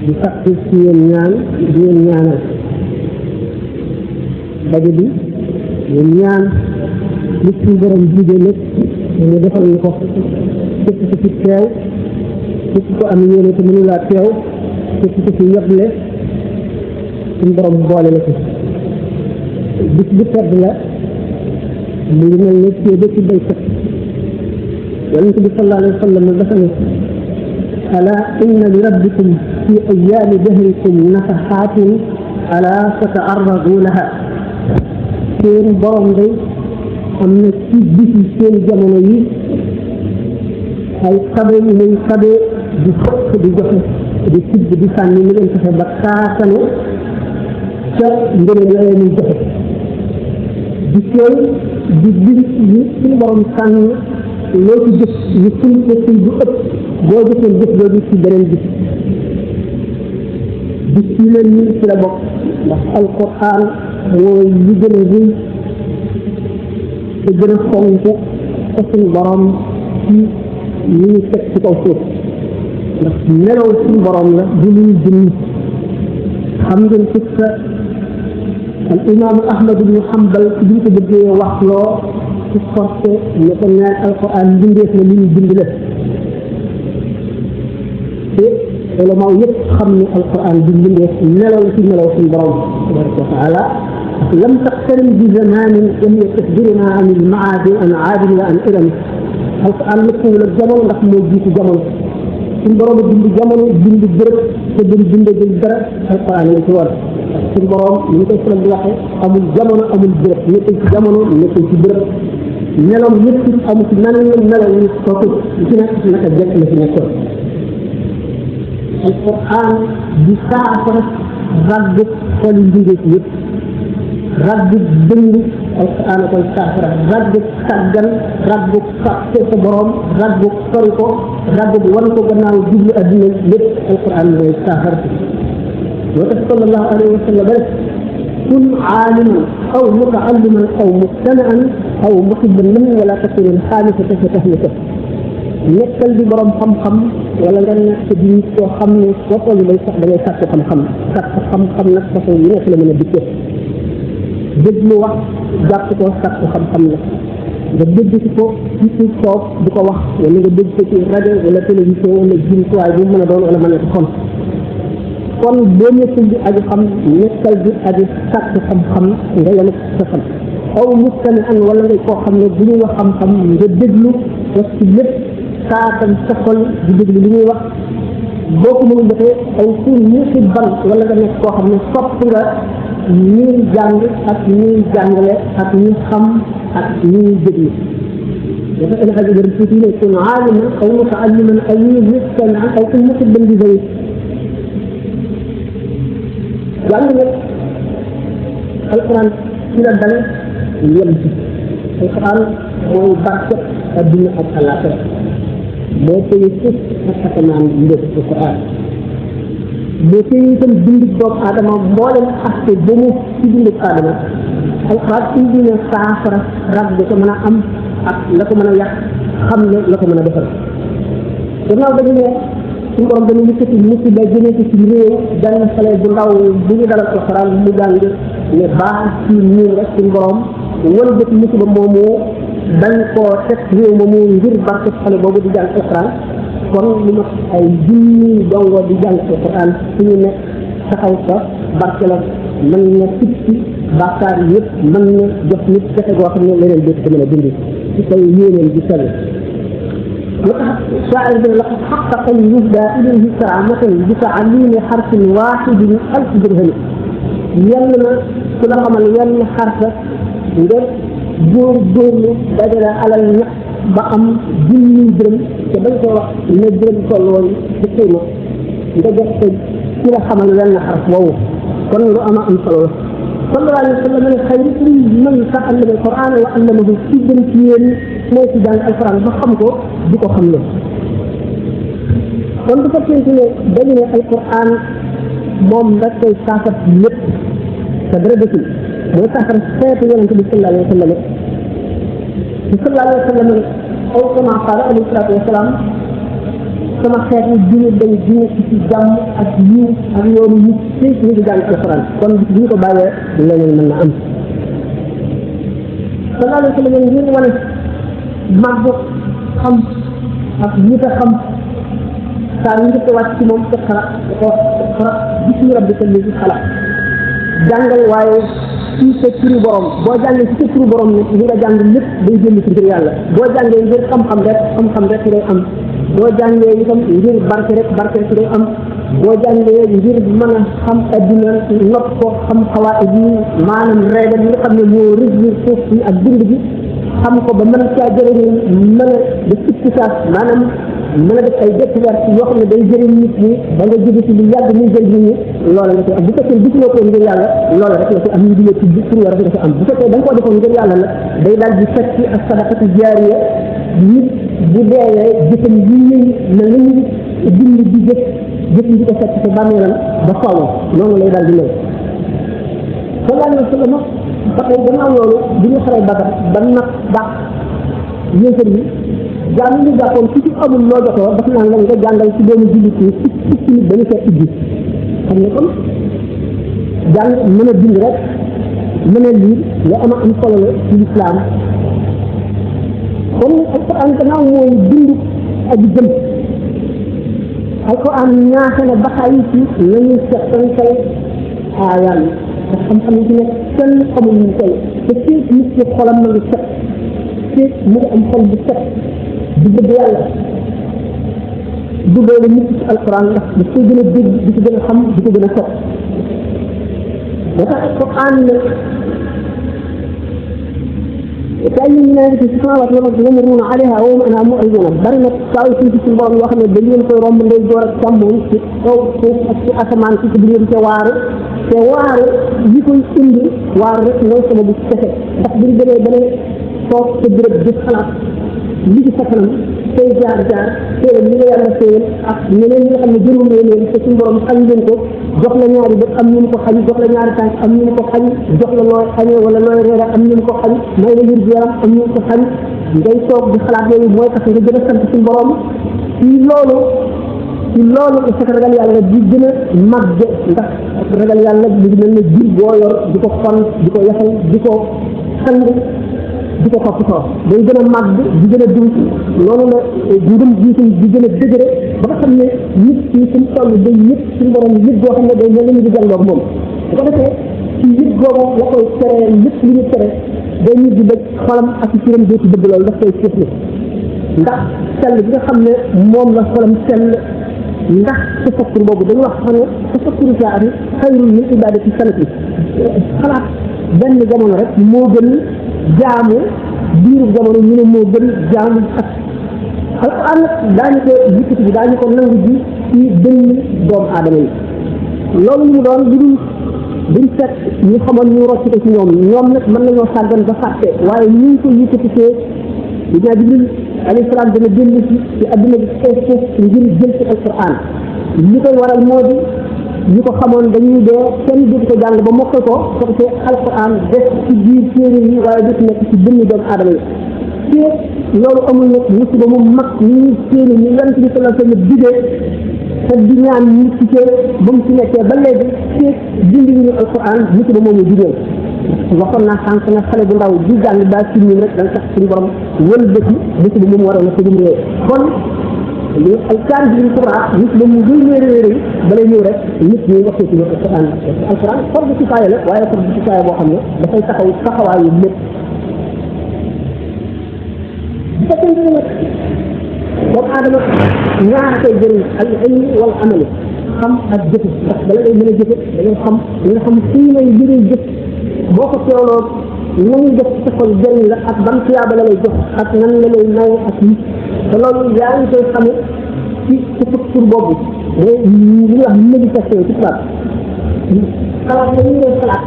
di sakku ci yéen ñaan di leen ñaanal daje bi yéen ñaan li ci borom jigéen lépp ñu defal ñu ko képp ku ci teew képp ku am yéene te mënu laa teew képp ku ci yoble suñu borom boole la ci bis bu tedd la mu ngi mel ne ci ba ci baykat yonent bi sallallahu alayhi wa sallam dafa ne ala inna li rabbikum fi ayyaami dahrikum nafaxaatin ala fata'arradu laha seen borom day am na ci bisi seen jamono yi ay kabe yu muy kabe di fokk di joxe di tibb di sànni ni leen fexe ba kaasanu ca ngëneel la muy joxe di seen di bis yi suñu borom sànn loo ci jëf ñu ful ko ful bu ëpp boo jëfeen jëf boobu ci beneen bis yi leen ñu ci la bokk ndax alquran mooy li gën a rëy te gën a fonk ko suñu borom ci li ñu teg ci kaw suuf ndax nelaw suñu borom la du luy jënd xam ngeen ci sa al imam ahmad ibn hanbal ci biñ ko bëggee wax loo ci forcé ne ko ñaan alquran mbindeef la li ñu bind la te ulama yëpp xam ne alquran du mbindeef nelaw la ci nelaw suñu borom tabaraka wa taala لم تقترن بزمان وهي تخبرنا عن المعاد عن عاد وعن إرم القرآن نقول الجمل ndax moo jiitu jamono suñu borom bind jamono bind bërëb te bind dara alquran la ci war suñu borom ñu koy faral di waxe amul jamono amul bërëb nekkul ci jamono nekkul ci bërëb nelaw yëpp amu ci nan la nelaw yi kooku ci nekk naka jekk la ci nekkoon alquran di saafara ragg xol mbindeef yëpp ragg dëng alquran koy saafara ragg tàggan ragg fàtte sa borom ragg sori ko ragg wan ko gannaaw jublu adduna lépp alquran mooy saafara moo tax sallallahu alayhi wa sallam rek kun aaliman aw mutaalliman aw muqtanaan aw muhibban min wala takun xaalisata fa tahlika nekkal di borom xam-xam wala nga nekk di nit koo xam ne boo toll day sax da ngay sàkk xam-xam sàkk xam-xam nag façon yi nekk la mën a dikkee déglu wax jàpp ko sàkk xam-xam la nga dégg ci ko ci ci toog di ko wax wala nga dégg ko ci rajo wala télévision wala jumtuwaay bu mën a doon wala mën a ko xam kon boo nekkul di aju xam nekkal di aju sàkk xam-xam nga yem sa xam aw mustani an wala ngay koo xam ne bu ñuy wax xam-xam nga déglu wax ci lépp saatam sa xol di déglu li ñuy wax boo ko mënul defee aw kun muhibban wala nga nekk koo xam ne sopp nga ñuy jàng ak ñuy jàngale ak ñuy xam ak ñuy déglu dafa ëllëg ak yëre tuuti ne kun aaliman aw mutaalliman aw mustami'an aw kun muhibban di zayt jàng nag alquran ci la dale yem ci alquran mooy barke adduna ak àllaaxira moo téye suuf ak asamaan ndéef alquran moo téye itam bindu doomu aadama mboolem aspect ba mu ci bindu aadama alquran indi na saafara rab bi ko mën a am ak la ko mën a yàq xam ne la ko mën a defal gannaaw dañu ne suñu borom dañu yëkkati musiba jëmee ko ci réew benn xale bu ndaw bu ñu dalal alquran mu jàng ne baax ci ñun rek suñu borom wëlbati musiba moomu dañ koo teg réew moomu ngir barke xale boobu di jàng alquran kon lu ma ay junni dongo di jàng alquran suñu nekk taxaw sa barke la mën na tippi bàkkaar yëpp mën na jox nit fexe goo xam ne leneen dootu ko mën a dindi ci koy yéeneen di sell وقد شاعر لقد حقق أن يهدى إليه كرامة بتعليم حرف واحد من 1000 درهم يلنا كل عمل يلنا حرف غير دور بدل على النقص بأم جني درم كبنك ندرم كلون بكيمة نجد كل عمل يلنا حرف واو كن لو أما أمثله صلى الله عليه وسلم خيركم من تعلم القرآن وعلمه في بنتين mooy ci jàng alquran ba xam ko di ko xam ne kon bu fekkee ne dañu ne alquran moom da koy saafara lépp te dara desul mooy saafara xeetu yonente bi sallallahu alayhi wa sallam sallallahu alayhi wa sallam aw kama qaala alayhi salaatu wa salaam sama xeet yi dina day dina ci jàmm ak yiw ak yoonu nit ci ñu di jàng alquran kon bu ñu ko bàyyee leneen mën na am sallallahu alayhi wa sallam ngir wane màgg xam ak nit a xam saa ñu njëkk wàcc ci moom te xara bismi rabbika lazi xalaq jàngal waaye ci sa turu borom boo jàngee ci sa turu borom ne li nga jàng lépp day jënd ci ngir yàlla boo jàngee ngir xam-xam rek ngay am boo jàngee itam ngir barke rek ngay am boo jàngee ngir mën a xam adduna not ko xam xawaat yi maanaam reegal yi nga xam ne moo régir suuf si ak dund bi xam ko ba mën caa jëriñu mën a def iktisaas maanaam mën a def ay découverte yoo xam ne day jëriñ nit ñi ba nga jóge ci lu yàgg muy jëriñ nit ñi loola nga ci am bu fekkee gisuloo ko ngir yàlla loola rek nga ci am ñu di ci pour nga rek nga ci am bu fekkee da nga koo defoon ngir yàlla la day daal di fekk ak sadaqatu jaariya nit bu deewee jëfam yi ñuy na la ñu bind di jëf di ko fekk sa bàmmeelam ba faaw noonu lay daal di mel sallallahu alayhi wa sallam ba tey gannaaw loolu bi ñu xaree Badar ba nag dàq yéefar yi jaam yi ñu jàppoon ci amul loo jotoo daf naa nga jàngal ci doomu jullit yi ci nit dañu fee ibbi xam ne comme jàng mën a bind rek mën a liir nga am solo la ci lislaam kon alquran gannaaw mooy bind ak jëm alquran ñaaxe na baxaay ci nañuy settantal aayaan te xam-xam yi ci nekk kenn xamul ñu koy te fii nit ki xolam na lu set fii mu ngi am xol bu set di bëgg yàlla du doole nit ci alquran ndax daf koy gën a dégg di ko gën a xam di ko gën a set moo tax alquran ne كأي من هذه السماوات والأرض يمرون عليها وهم عنها معرضون برنا ساوي في البر yoo xam ne dañ leen koy romb ndey door ak càmmoñ ci kaw suuf ak ci asamaan ci biir te waaru yi koy indi waaru rek mooy sama bu kese ndax bu ñu demee ba ne toog sa béréb di xalaat li ci sa kanam say jaar téere li nga yàlla téyel ak ñeneen ñi nga xam ne jërum leen te suñu borom xañ leen ko jox la ñaari bët am ñu ko xañ jox la ñaari tànk am ñu ko xañ jox la looy xañee wala looy reere am ñu ko xañ may la yër yaram am ñu ko xañ ngay toog di xalaat yooyu mooy tax nga gën a sant suñu borom ci loolu sa ragal yàlla di gën a màgg ndax ragal yàlla li mel ne jur boo yor di ko fon di ko yafal di ko sang di ko toppatoo day gën a màgg di gën a dund loolu la ngëm jiitam di gën a dëgëre ba nga xam ne nit ki suñu toll day yëg suñu borom yëg boo xam ne day mel ni di jàlloog moom bu ko defee ci yëg boobu la koy teree lépp li ñu tere day nit di bëgg xolam ak ci ram dootu bëgg loolu daf koy séetlu ndax sell bi nga xam ne moom la xolam sell ndax tafakkur boobu dañu wax xam ne tafakkuru saa yi xayrul min ibadati sanati xalaat benn jamono rek moo gën jaamu biiru jamono ñu ne moo gën jaamu ak alquran daañu ko yëkkati bi daañu ko nangu ji ci dënn doomu aadama yi loolu mu doon lu dul duñ fekk ñu xamoon ñu rocc ko ci ñoom nag mën nañoo sàggan ba fàtte waaye ñu ngi ko yëkkati see dinaa Jibril alayhi salaam dana dellu ci adduna bi foofu ngir jël ci alquran li koy waral moo di ñi ko xamoon dañuy dee kenn dootu ko jàng ba mokkal ko soo ko alquran def ci biir téere yi waaye dootu nekk ci dënn doomu aadama yi te loolu amul nag musiba mu mag ñi téere ñi yonent bi sallallahu alayhi wa sallam digee te di ñaan nit ci ba mu ci nekkee ba léegi te dindi ñu alquran musiba moomu digee waxoon naa sànq na xale bu ndaw di jàng daa ci ñun rek danga tax suñu borom wël bëti musiba moomu waroon na ko jëm réew kon li alkaan bi kubra nit la mu gën réeréer yi balay ñëw rek nit ñi waxee ci alquran forme ci faaya la waaye forme ci faaya boo xam ne dafay taxawaayu lépp bu fekkee ne nag doomu aadama ñaar koy jëriñ al ilmi wal amali xam ak jëfe ndax bala ngay mën a jëfe da ngay xam nga xam fii may jëriñ jëf boo ko teewloo nañu def ci xol jëriñ la ak ban tiyaaba la lay jox ak nan la lay maye ak nit te loolu yaa ngi koy xame ci tafakkur boobu day li wax méditation ci tubaab xalaat la ñu ngay xalaat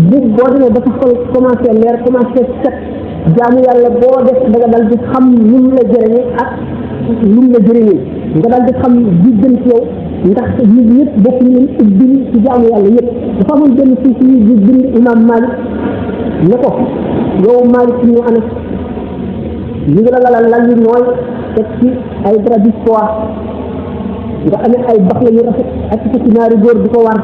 bu boo demee dafa xol commencé leer commencé set jaamu yàlla boo def da nga dal di xam lu mu la jëriñee ak lu mu la jëriñee nga dal di xam di gën ci yow ndax nit ñëpp bokk ñu ubbil ci jaamu yàlla yëpp dafa amoon benn suuf yi di bind imam Malik ne ko yow Malik ñu anas ñu ngi la lalal lal yu nooy teg ci ay drap du foie nga amee ay bax la yu rafet ak ci ñaari góor di ko war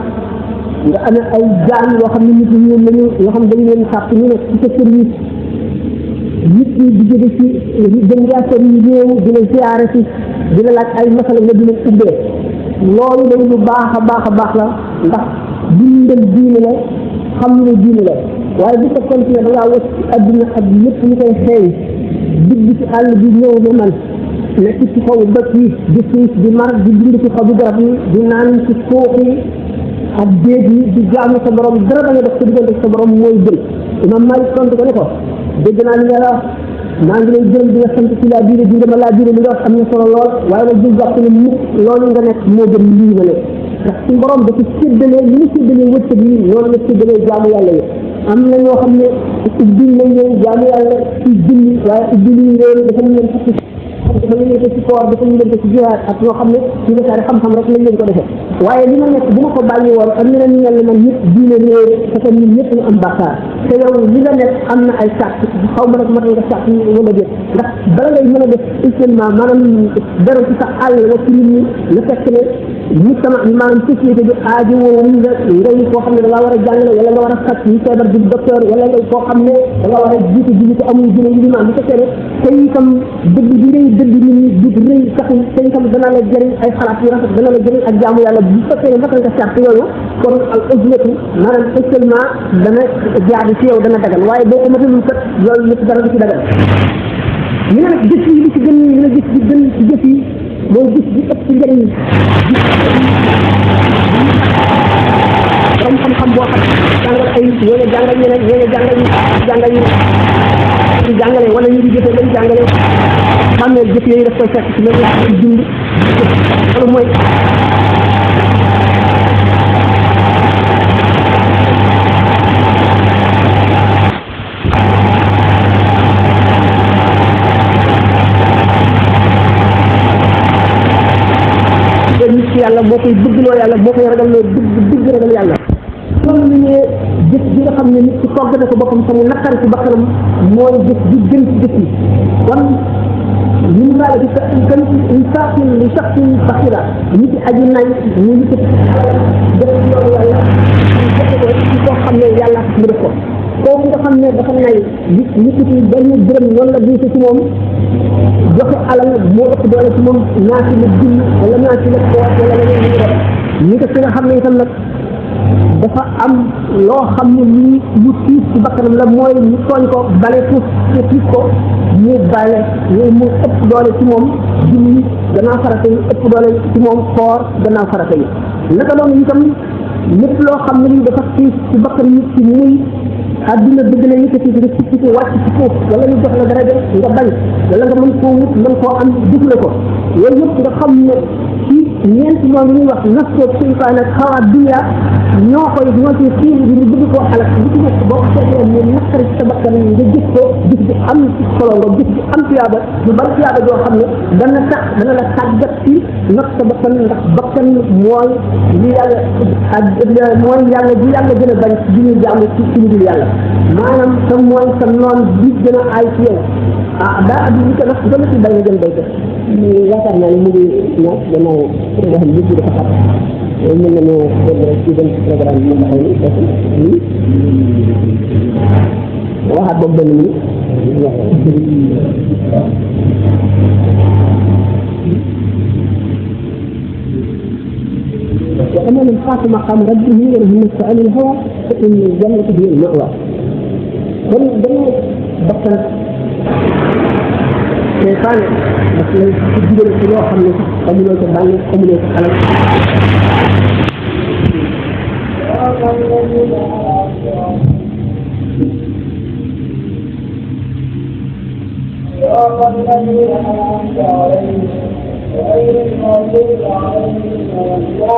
nga amee ay jaan yoo xam ne nit ñi ñoom lañu yoo xam ne dañu leen sàpp ñu nekk ci sa service nit ñi di jóge ci jëm yaa seen réew di la ziyaare si di la laaj ay masala nga di leen ubbee loolu dañ lu baax a baax la ndax dundal diine la xam ne diine la waaye bu fekkoon ne da ngaa wëcc ci adduna ak lépp ñu koy xeeñ dugg ci àll bi ñëw ba man nekk ci kaw dëkk yi di xiif di mar di dund ci xobu garab yi di naan ci suuf yi ak déeg yi di jaamu sa borom dara da nga def sa diggante sa borom mooy gën imam Malik tontu ko ne ko dégg naa li nga wax maa ngi lay gërëm di la sant ci laa diine di nga ma laa diine li nga wax am na solo lool waaye nag di jàpp ne mukk loolu nga nekk moo gën lii nga nekk ndax suñu borom dafa séddalee li ñu séddalee wërsëg yi noonu la séddalee jaamu yàlla yi am na ñoo xam ne ubbi lañ leen jaamu yàlla ci julli waaye ubbi li réew dafa ñu leen fukki dafa ñu leen ko ci koor dafa ñu leen ko ci jihaad ak ñoo xam ne ci wesaare xam-xam rek lañ leen ko defee waaye li ma nekk bu ma ko bàyyi woon am na ñu yàlla man ñëpp diine réew parce que ñun ñëpp ñu am bàkkaar te yow li nga nekk am na ay sàrt xaw ma nag matal nga sàrt wala déet ndax bala ngay mën a def islailement maanaam dara ci sa àll la ci nit ñi la fekk ne ñu sama maanaam société bi aaji woo ngay koo xam ne da ngaa war a jàngale wala nga war a faj ñu feebar di docteur wala ngay koo xam ne da nga war a jiite ji te amul dina yi limaan bu fekkee ne te itam dëgg bi ngay dëgg nit ñi du rëy sax te itam dana la jëriñ ay xalaat yu rafet dana la jëriñ ak jaamu yàlla bu fekkee ne matal nga sart yooyu kon al ujlatu maanaam seulement dana jaadu ci yow dana dagal waaye boo ko matalul kat loolu lépp dara du ci dagal ñu ne nag jëf yi li ci gën ñu ne gis bi gën ci jëf yi mooy gis bi ëpp ci njëriñ borom xam-xam boo xam jàngal ay ñoo jàngal ñeneen ñoo jàngal ñu jàngale wala ñu di jëfee lañ jàngale xam ne jëf yooyu daf koy fekk ci loolu laa dund loolu mooy nit ci yàlla moo koy bëggloo yàlla moo koy ragalloo dëgg ragal yàlla loolu ñu ne jëf bi nga xam ne nit ci togg na ko boppam samu naqari ci bakkanam mooy jëf bi gën ci jëf yi kon ñu ngi laaj di gën ci sax li sax ci baxira nit ci aji nay ñu ngi ci def loolu yàlla ko ci koo xam ne yàlla mu def ko kooku nga xam ne dafa nay nit ci benn dërëm noonu la diise ci moom joxe alal moo ëpp doole ci moom ñaati la julli wala ñaati la koor wala leneen li ñu def ñi ko fi nga xam ne itam nag dafa am loo xam ne lii lu tiis ci bakkanam la mooy ñu tooñ ko bale suuf te tiis ko mu bale yooyu mu ëpp doole ci moom julli gannaaw farata yi ëpp doole ci moom koor gannaaw farata yi naka noonu itam lépp loo xam ne lii dafa tiis ci bakkan nit ci muy àdduna bëgg na yëkkati nga ci ko wàcc ci suuf wala ñu jox la dara de nga bañ wala nga mën koo wut mën koo am dugg la ko yooyu yëpp nga xam ne ci ñeent moom ñuy wax nafsoog seytaan ak xawaat dunya ñoo ci xiir bi ñu bëgg koo alak li ci nekk boo ko seetee mu naqari ci sa bakkan nga gis ko gis bi am solo nga gis bi am tuyaaba lu bari tuyaaba joo xam ne dana tax dana la tàggat ci not sa bakkan ndax bakkan mooy li yàlla ak mooy yàlla ji yàlla gën a bañ di ñu jaamu ci ñu dul yàlla maanaam sa mooy sa noon bi gën a aay ci yow daa addu li ko nag gën a ci bay nga gën bay ko yaakaar naa ne mu ngi ñaar gannaaw programme bi dafa xat mën na ñoo dégg rek ci dem ci programme bi ma taxaw ni waxaat boobu benn minute وأما من خاف مقام ربه ونهى النفس عن الهوى فإن الجنة هي المأوى. kon dañoo bakkan seytaane daf lay ci digal ci loo xam ne xamuloo ko bànn xamuloo ko xalal غير المغضوب عليهم ولا الضالين